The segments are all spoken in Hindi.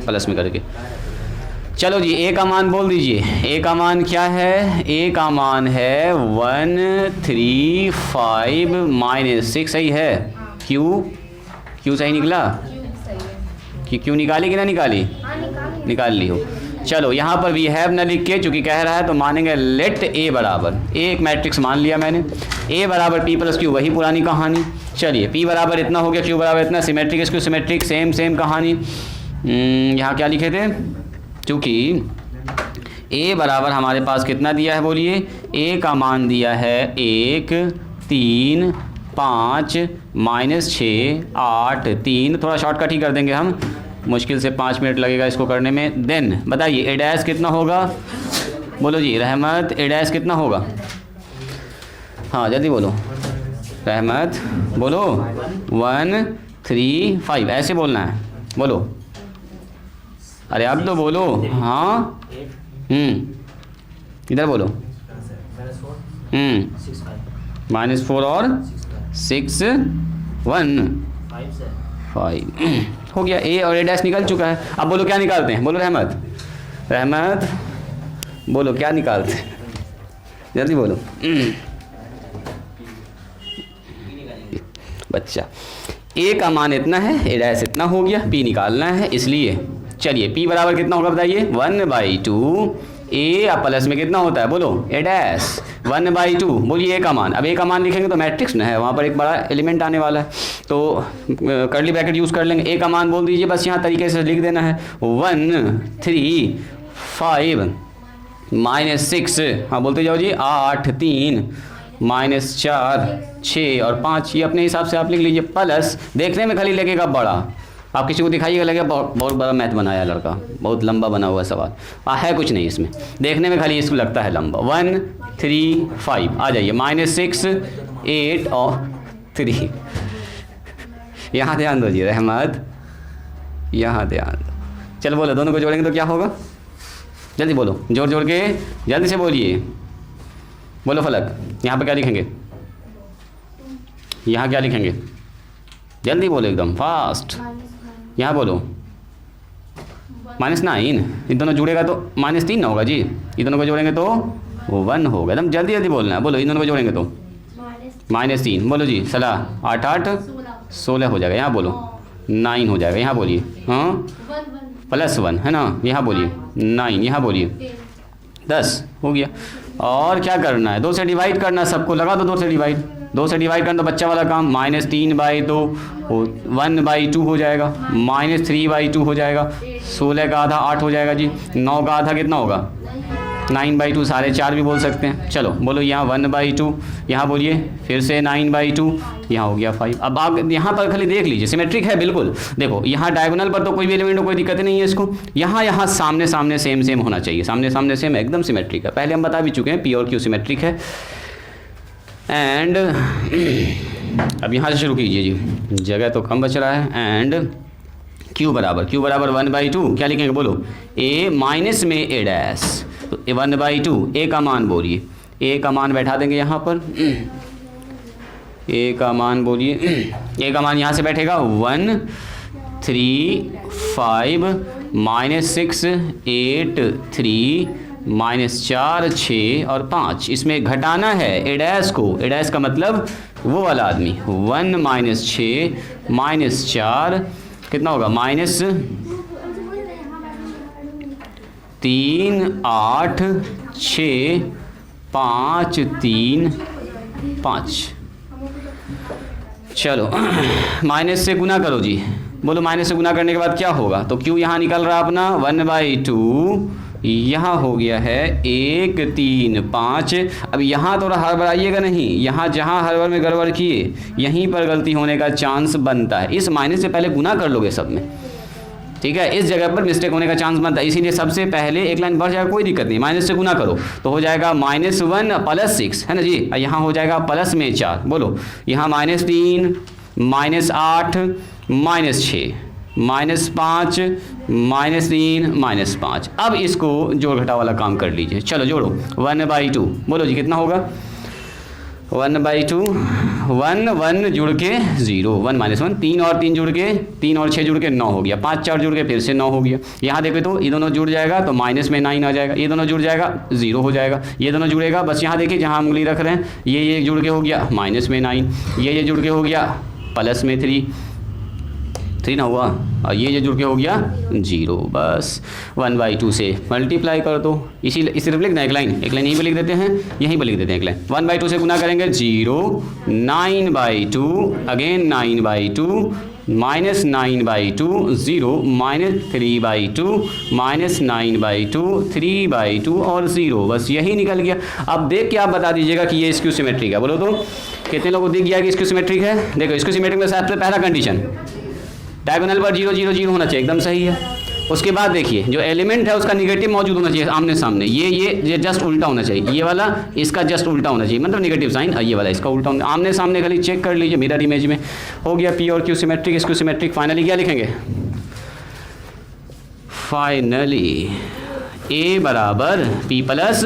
प्लस में करके। चलो जी, ए का मान बोल दीजिए। ए का मान क्या है? ए का मान है 135 माइनस 6, सही है। क्यू सही निकला कि क्यू निकाली कि ना निकाली? निकाल ली हो। चलो यहाँ पर वी हैव ना लिख के, चूँकि कह रहा है तो मानेंगे लेट ए बराबर, ए एक मैट्रिक्स मान लिया मैंने, ए बराबर पी प्लस क्यू, वही पुरानी कहानी। चलिए पी बराबर इतना हो गया, क्यू बराबर इतना, सिमेट्रिक इसक्यू सिमेट्रिक, सेम कहानी। यहाँ क्या लिखे थे? चूँकि ए बराबर हमारे पास कितना दिया है बोलिए? ए का मान दिया है 1 3 5 माइनस 6 8 3, थोड़ा शॉर्टकट ही कर देंगे हम, मुश्किल से 5 मिनट लगेगा इसको करने में। देन बताइए ए डैश कितना होगा? बोलो जी रहमत, ए डैश कितना होगा? हाँ जल्दी बोलो रहमत, बोलो 135, ऐसे बोलना है, बोलो। अरे अब तो बोलो। हाँ इधर बोलो। -4 और 6 1 5 हो गया। ए और ए डैश निकल चुका है। अब बोलो क्या निकालते हैं? बोलो रहमत बोलो क्या निकालते हैं? जल्दी बोलो बच्चा। ए का मान इतना है, ए डैश इतना हो गया, पी निकालना है, इसलिए चलिए पी बराबर कितना होगा बताइए? 1/2 ए अब प्लस में कितना होता है? बोलो ए डैश 1/2, बोलिए ए का मान। अब ए का मान लिखेंगे तो मैट्रिक्स ना है, वहाँ पर एक बड़ा एलिमेंट आने वाला है, तो कर्ली ब्रैकेट यूज़ कर लेंगे। ए का मान बोल दीजिए, बस यहाँ तरीके से लिख देना है 135 माइनस 6, हाँ बोलते जाओ जी, 8 3 माइनस 4 6 और 5, ये अपने हिसाब से आप लिख लीजिए। प्लस देखने में खाली लगेगा बड़ा, आप किसी को दिखाइएगा लगेगा बहुत बड़ा मैथ बनाया लड़का, बहुत लंबा बना हुआ सवाल, है कुछ नहीं इसमें, देखने में खाली इसको लगता है लंबा। 135 आ जाइए, -6 8 और 3, यहाँ ध्यान दो जी रहमत, यहाँ ध्यान दो। चलो बोलो, दोनों को जोड़ेंगे तो क्या होगा? जल्दी बोलो, जोड़ के जल्दी से बोलिए, बोलो फलक। यहाँ पे क्या लिखेंगे? यहाँ क्या लिखेंगे? जल्दी बोलो एकदम फास्ट। यहाँ बोलो -9, इन दोनों जुड़ेगा तो -3 ना होगा जी, इन दोनों को जोड़ेंगे तो 1 होगा। एकदम जल्दी बोलना है, बोलो इन दोनों को जोड़ेंगे तो -3, बोलो जी सलाह, 8 8 16 हो जाएगा, यहाँ बोलो 9 हो जाएगा, यहाँ बोलिए हाँ +1 है ना, यहाँ बोलिए 9, यहाँ बोलिए 10 हो गया। और क्या करना है? 2 से डिवाइड करना है सबको, लगा दो 2 से डिवाइड, 2 से डिवाइड करना तो बच्चा वाला काम, -3/2 1/2 हो जाएगा, -3/2 हो जाएगा, 16 का आधा 8 हो जाएगा जी, 9 का आधा कितना होगा? 9/2, 4.5 भी बोल सकते हैं। चलो बोलो यहाँ 1/2, यहाँ बोलिए फिर से 9/2, यहाँ हो गया 5। अब आप यहाँ पर खाली देख लीजिए, सिमेट्रिक है बिल्कुल। देखो यहाँ डायगोनल पर तो कोई भी एलिमेंट, कोई दिक्कत नहीं है इसको, यहाँ सामने सेम होना चाहिए, सामने सेम, एकदम सिमेट्रिक है। पहले हम बता भी चुके हैं पी और क्यू सिमेट्रिक है। एंड अब यहाँ से शुरू कीजिए जी, जगह तो कम बच रहा है। एंड क्यू बराबर 1/2, क्या लिखेंगे बोलो? ए माइनस में ए डैश, तो 1/2, ए का मान बोलिए, ए का मान बैठा देंगे यहाँ पर, ए का मान बोलिए, ए का मान यहाँ से बैठेगा 135 -6 8 3 -4 6 और 5, इसमें घटाना है ए डैश को, ए डैश का मतलब वो वाला आदमी, 1 -6 -4 कितना होगा? -3 8 6 5 3 5। चलो माइनस से गुना करो जी, बोलो माइनस से गुना करने के बाद क्या होगा? तो क्यू यहाँ निकल रहा अपना 1/2, यहाँ हो गया है 1 3 5। अब यहाँ थोड़ा हड़बड़ाइएगा नहीं, यहाँ जहाँ हड़बड़ में गड़बड़ किए यहीं पर गलती होने का चांस बनता है। इस माइनस से पहले गुना कर लोगे सब में, ठीक है, इस जगह पर मिस्टेक होने का चांस बनता है, इसीलिए सबसे पहले एक लाइन बढ़ जाएगा, कोई दिक्कत नहीं, माइनस से गुना करो तो हो जाएगा -1 +6 है ना जी, यहाँ हो जाएगा प्लस में 4, बोलो यहाँ -3 -8 -6 -5 -3 -5। अब इसको जोड़ घटा वाला काम कर लीजिए, चलो जोड़ो 1/2, बोलो जी कितना होगा? 1/2 1 1 जुड़ के 0 1 माइनस 1 3 और 3 जुड़ के 3 और 6 जुड़ के 9 हो गया 5 4 जुड़ के फिर से 9 हो गया। यहाँ देखो तो ये दोनों जुड़ जाएगा तो माइनस में 9 आ जाएगा, ये दोनों जुड़ जाएगा 0 हो जाएगा, ये दोनों जुड़ेगा बस यहाँ देखिए जहाँ उंगली रख रहे हैं ये जुड़ के हो गया माइनस में 9, ये जुड़ के हो गया प्लस में 3 ना हुआ, और ये जुड़ के हो गया 0। बस 1/2 से मल्टीप्लाई कर दो, इसी तरफ लिखना एक लाइन यहीं पे लिख देते हैं, यहीं पे लिख देते हैं एक लाइन। 1/2 से गुना करेंगे 0, 9/2 अगेन 9/2 माइनस 9/2 0 माइनस 3/2 माइनस 9/2 3/2 और 0, बस यही निकल गया। अब देख के आप बता दीजिएगा कि ये स्क्यू सिमेट्रिक है। बोलो तो कितने लोगों को दिख गया कि स्क्यू सिमेट्रिक है? देखो स्क्यू सिमेट्रिक में सबसे पहला कंडीशन डायगोनल पर 0 0 0 होना चाहिए, एकदम सही है। उसके बाद देखिए जो एलिमेंट है उसका निगेटिव मौजूद होना चाहिए आमने सामने, ये जस्ट उल्टा होना चाहिए, ये वाला इसका जस्ट उल्टा होना चाहिए, मतलब निगेटिव साइन, और ये वाला इसका उल्टा होना, आमने सामने खाली चेक कर लीजिए मिरर इमेज में। हो गया पी और Q symmetric, skew symmetric. Finally क्या लिखेंगे? फाइनली ए बराबर पी प्लस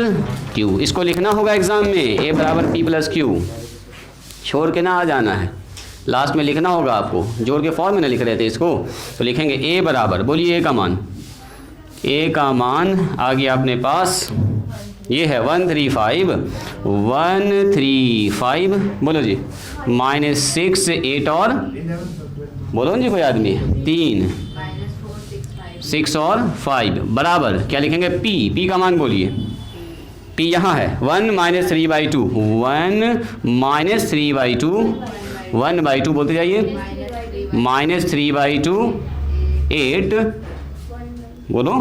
क्यू, इसको लिखना होगा एग्जाम में, ए बराबर पी प्लस क्यू, छोड़ के ना आ जाना है, लास्ट में लिखना होगा आपको, जोड़ के फॉर्म में ना लिख रहे थे इसको, तो लिखेंगे ए बराबर, बोलिए ए का मान, ए का मान आ गया अपने पास, ये है 135 बोलो जी, -6 8 और बोलो जी कोई आदमी 3 6 और 5 बराबर क्या लिखेंगे? पी का मान बोलिए, पी यहाँ है 1 - 3/2 1 - 3/2 1/2 बोलते जाइए, -3/2 8 बोलो,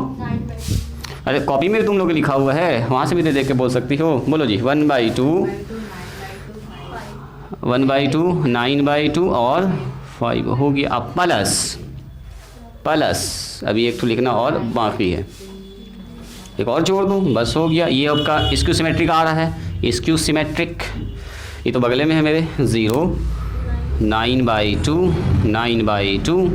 अरे कॉपी में तुम लोग लिखा हुआ है, वहाँ से भी देख के बोल सकती हो। बोलो जी 1/2 9/2 और 5 हो गया। अब प्लस अभी एक तो लिखना और बाकी है, एक और जोड़ दो बस हो गया। ये आपका स्क्यू सिमेट्रिक आ रहा है, स्क्यू सिमेट्रिक, ये तो बगले में है मेरे 0 9/2 -9/2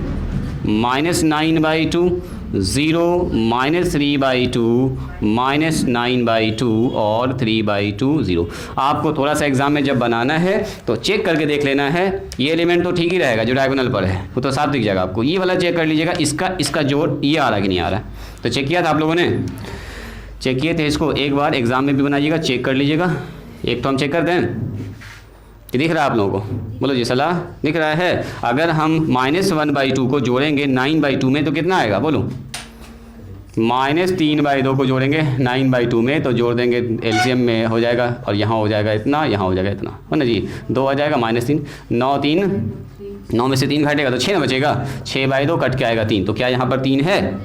0 -3/2 -9/2 और 3/2 0। आपको थोड़ा सा एग्जाम में जब बनाना है तो चेक करके देख लेना है, ये एलिमेंट तो ठीक ही रहेगा जो डायगोनल पर है, वो तो साफ दिख जाएगा आपको, ये वाला चेक कर लीजिएगा इसका जोड़ ये आ रहा कि नहीं आ रहा। तो चेक किया था आप लोगों ने, चेक किए थे इसको, एक बार एग्जाम में भी बनाइएगा, चेक कर लीजिएगा। एक तो हम चेक कर दें कि दिख रहा है आप लोगों को, बोलो जी सलाह दिख रहा है। अगर हम -1/2 को जोड़ेंगे 9/2 में तो कितना आएगा बोलो, -3/2 को जोड़ेंगे 9/2 में तो जोड़ देंगे एलसीएम में हो जाएगा, और यहाँ हो जाएगा इतना, यहाँ हो जाएगा इतना, है ना जी, 2 आ जाएगा -3 9 में से 3 घटेगा तो 6 ना बचेगा, 6/2 कट के आएगा 3, तो क्या यहाँ पर 3 है?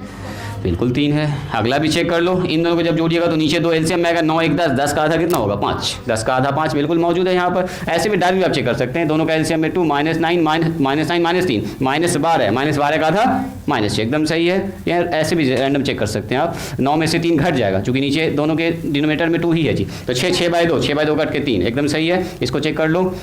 बिल्कुल 3 है। अगला भी चेक कर लो, इन दोनों को जब जोड़िएगा तो नीचे 2 एलसीएम में आएगा, 9 1 10 10 का आधा कितना होगा 5, 10 का आधा 5 बिल्कुल मौजूद है यहाँ पर। ऐसे भी डायरेक्ट भी आप चेक कर सकते हैं, दोनों का एलसीएम में 2 -9 -9 -3 -12 -12 का आधा -6 एकदम सही है। या ऐसे भी रैंडम चेक कर सकते हैं आप, 9 में से 3 घट जाएगा क्योंकि नीचे दोनों के डिनोमिनेटर में 2 ही है जी, तो 6/2 कट के 3 एकदम सही है। इसको चेक कर लो,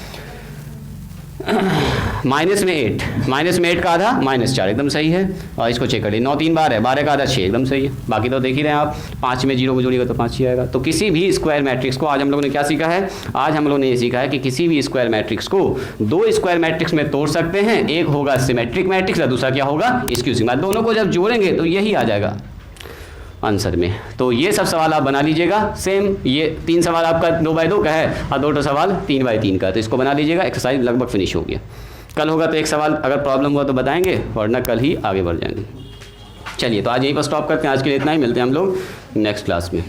-8 का आधा -4 एकदम सही है, और इसको चेक करिए 9 3 बार है, 12 का आधा 6 एकदम सही है। बाकी तो देख ही रहे हैं आप, 5 में 0 को जोड़िएगा तो 5 ही आएगा। तो किसी भी स्क्वायर मैट्रिक्स को, आज हम लोगों ने क्या सीखा है? आज हम लोगों ने ये सीखा है कि किसी भी स्क्वायर मैट्रिक्स को 2 स्क्वायर मैट्रिक्स में तोड़ सकते हैं, एक होगा सिमेट्रिक मैट्रिक्स और दूसरा क्या होगा? Skew symmetric. दोनों को जब जोड़ेंगे तो यही आ जाएगा आंसर में। तो ये सब सवाल आप बना लीजिएगा, सेम ये 3 सवाल आपका 2/2 का है और 2 सवाल 3/3 का, तो इसको बना लीजिएगा। एक्सरसाइज लगभग फिनिश हो गया। कल होगा तो एक सवाल अगर प्रॉब्लम हुआ तो बताएंगे, वरना कल ही आगे बढ़ जाएंगे। चलिए तो आज यहीं पर स्टॉप करते हैं, आज के लिए इतना ही, मिलते हैं हम लोग नेक्स्ट क्लास में।